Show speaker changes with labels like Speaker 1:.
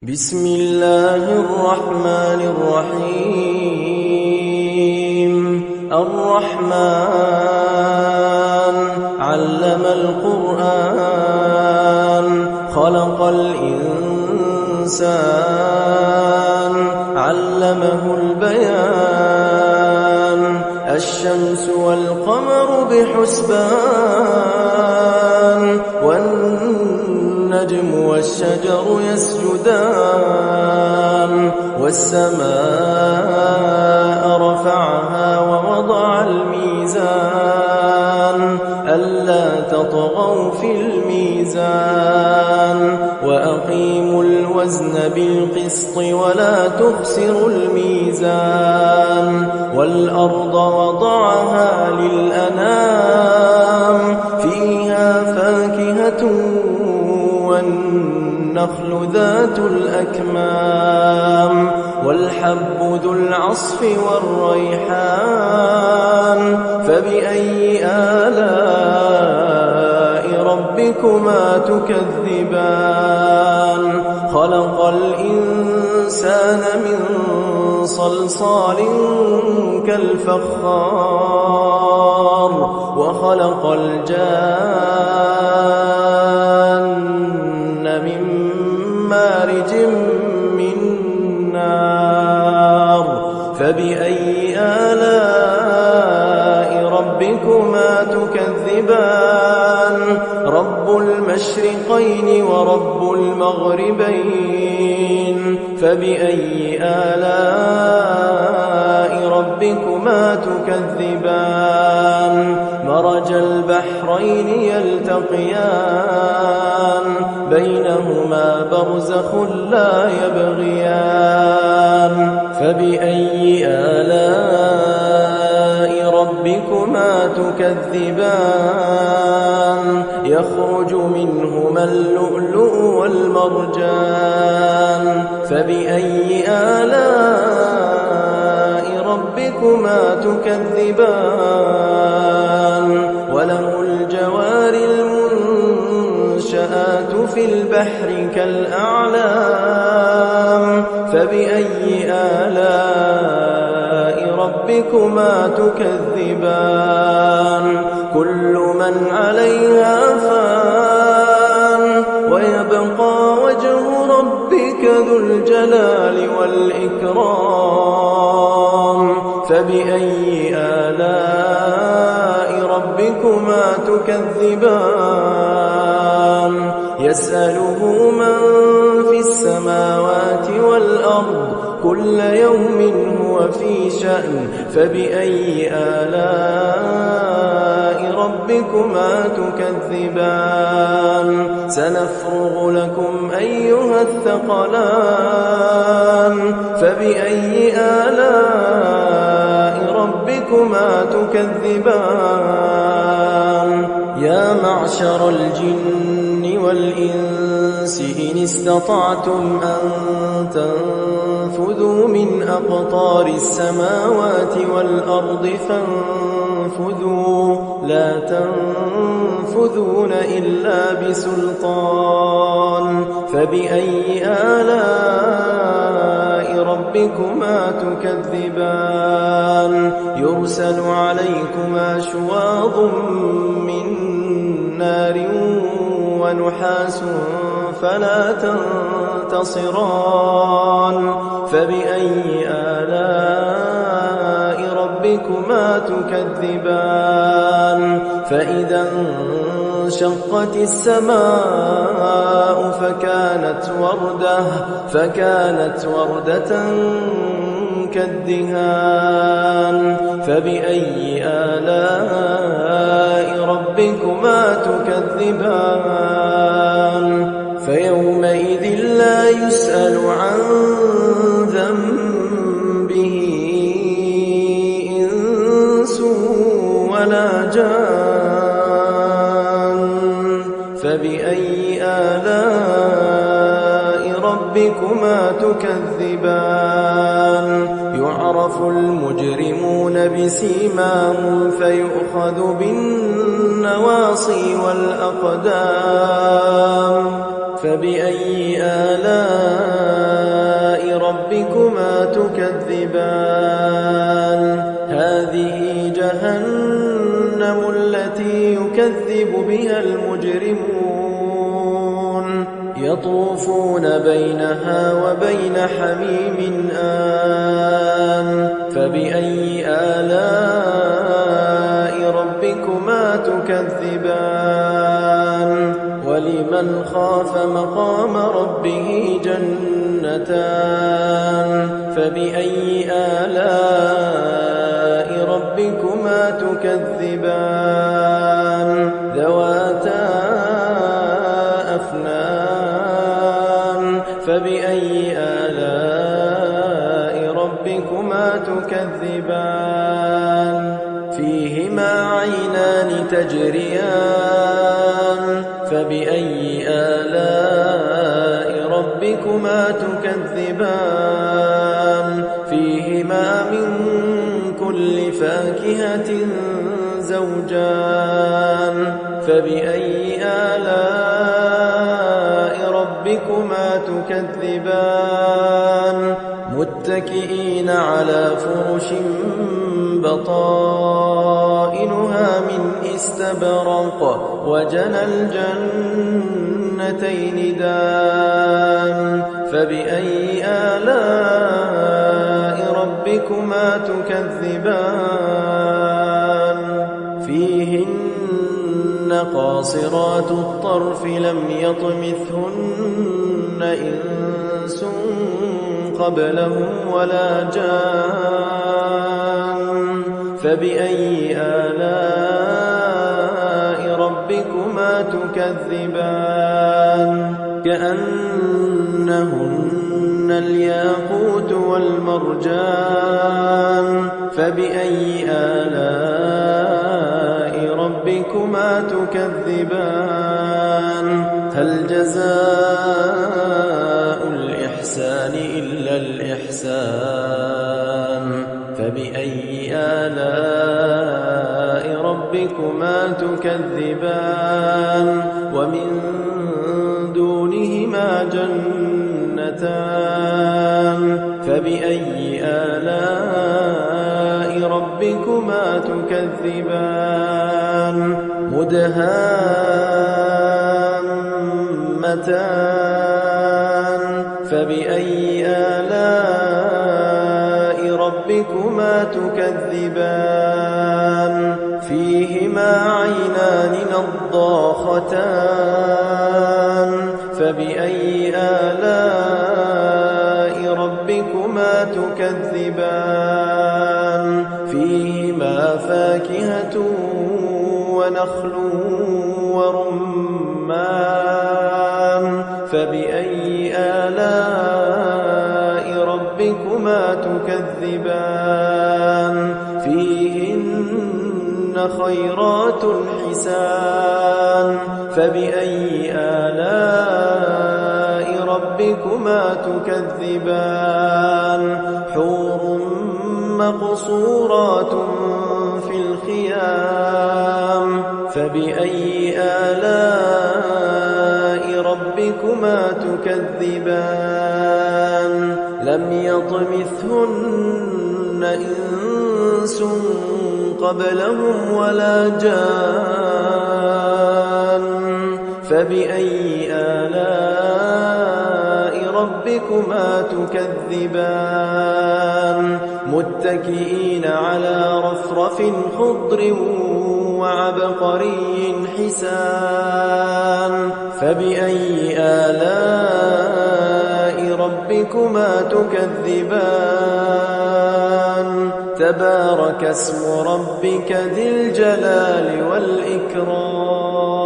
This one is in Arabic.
Speaker 1: بسم الله الرحمن الرحيم الرحمن علم القرآن خلق الإنسان علمه البيان الشمس والقمر بحسبان والنجم والشجر يسجدان والسماء رفعها ووضع الميزان ألا تطغوا في الميزان وأقيموا الوزن بالقسط ولا تخسروا الميزان والأرض وضعها للأنام فيها فاكهة والنخل ذات الأكمام والحب ذو العصف والريحان فبأي آلاء ربكما تكذبان خلق الإنسان من صلصال كالفخار وخلق الجان من مارج من نار فبأي آلاء ربكما تكذبان رب المشرقين ورب المغربين فبأي آلاء ربكما تكذبان مرج البحرين يلتقيان بينهما برزخ لا يبغيان فبأي آلاء ربكما تكذبان يخرج منهما اللؤلؤ والمرجان فبأي آلاء ربكما تكذبان وله الجوار المنشآت في البحر كالأعلام فبأي آلاء ربكما تكذبان كل من عليها فان ويبقى وجه ربك ذو الجلال والإكرام فبأي آلاء ربكما تكذبان يسأله من في السماوات والأرض كل يوم هو في شأن فبأي آلاء ربكما تكذبان سنفرغ لكم أيها الثقلان فبأي آلاء ربكما تكذبان يا معشر الجن والإنس إن استطعتم أن تنفذوا من أقطار السماوات والأرض فانفذوا لا تنفذون إلا بسلطان فبأي آلاء ربكما تكذبان يرسل عليكما شواظ من نار ونحاس فلا تنتصران فبأي آلاء ربكما تكذبان فإذا انشقت السماء فكانت وردة كالدهان فبأي آلاء ربكما تكذبان فيومئذ لا يسأل عن ذنبه إنس ولا جان فبأي آلاء ربكما تكذبان يعرف المجرمون بسيماهم فيؤخذ بالنواصي والأقدام فبأي آلاء ربكما تكذبان هذه جهنم التي يكذب بها المجرمون يطوفون بينها وبين حميم آن فبأي آلاء ربكما تكذبان ولمن خاف مقام ربه جنتان فبأي آلاء ربكما تكذبان ذواتا أفنان فبأي آلاء ربكما تكذبان فيهما عينان تجريان فبأي آلاء ربكما تكذبان فيهما من كل فاكهة زوجان فبأي آلاء ربكما تكذبان متكئين على فرش بطائنها من استبرق وجنى الجنتين دان فبأي آلاء ربكما تكذبان فيهن قاصرات الطرف لم يطمثهن إنس قبلهم ولا جان فبأي آلاء ربكما تكذبان كأنهن الياقوت والمرجان فبأي آلاء ربكما تكذبان هل جزاء الإحسان إلا الإحسان فبأي آلاء ربكما تكذبان ومن دونهما جنتان فبأي آلاء ربكما تكذبان مدهامتان فبأي آلاء ربكما تكذبان فيهما عينان نضاختان فبأي آلاء ربكما تكذبان فيهما فاكهة ونخل ورمان فبأي آلاء ربكما تكذبان فيهن خيرات حسان فبأي آلاء ربكما تكذبان حور مقصورات في الخيام فبأي آلاء ربكما تكذبان لم يطمثهن إنس قبلهم ولا جان فبأي آلاء ربكما تكذبان متكئين على رفرف خضر وعبقري حسان فبأي آلاء ربكما تكذبان تبارك اسم ربك ذي الجلال والإكرام